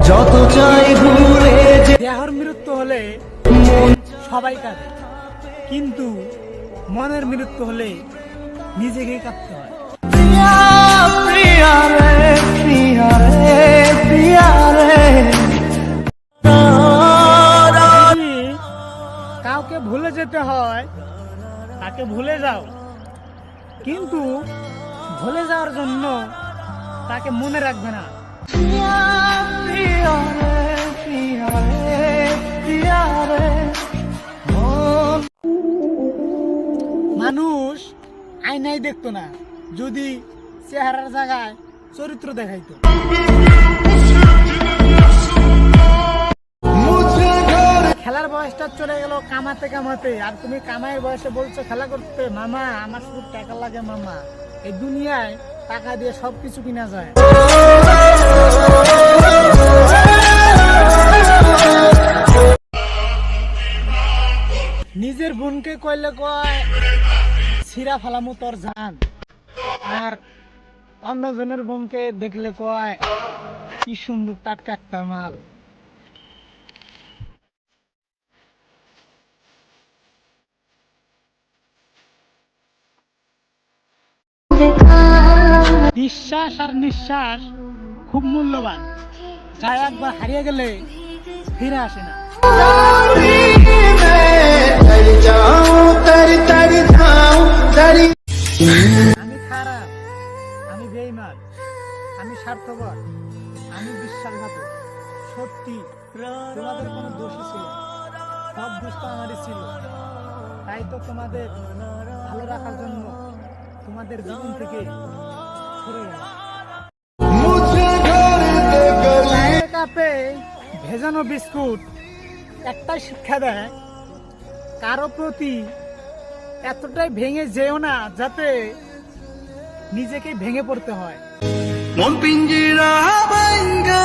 যত চাই ভুলে যে দেহর মৃত্যু হলে সবাই কাঁদে, কিন্তু মনের মৃত্যু হলে নিজেকেই কাঁদতে হয়। প্রিয়া প্রিয়া রে প্রিয়া রে প্রিয়া রে। যদি কাউকে ভুলে যেতে হয় তাকে ভুলে যাও, কিন্তু ভুলে যাওয়ার জন্য তাকে মনে রাখবে না। প্রিয়া প্রিয়া রে প্রিয়া রে প্রিয়া রে। মানুষ আয়নায় দেখতো না, যদি চেহারার জায়গায় চরিত্র দেখাইতো। খেলার বয়সটা চলে গেল কামাতে কামাতে, আর তুমি কামাইয়ের বয়সে বলছো খেলা করতে। মামা আমার শুধু টাকা লাগে মামা। এই দুনিয়ায় টাকা দিয়ে সবকিছু কিনা যায়। নিজের বোনকে কইলে কয় ছিঁড়া ফালামু তোর জান, আর অন্যজনের বোনকে দেখলে কয় কি সুন্দর টাটকা একটা মাল। বিশ্বাস আর নিঃশ্বাস খুব মূল্যবান, যা একবার হারিয়ে গেলে ফিরে আসে না। আমি খারাপ, আমি বেঈমান, আমি স্বার্থপর, আমি বিশ্বাসঘাতক। সত্যি তোমাদের কোনো দোষই ছিল না, সব দোষ তো আমারই ছিল। তাই তো তোমাদের ভালো রাখার জন্য তোমাদের জীবন থেকে সরে গেলাম। কাপে ভেজানো বিস্কুট একটাই শিক্ষা দেয়, কারো প্রতি এতটাই ভেঙে যেও না যাতে নিজেকে ভেঙে পড়তে হয়। মন পিঞ্জিরা ভাঙ্গা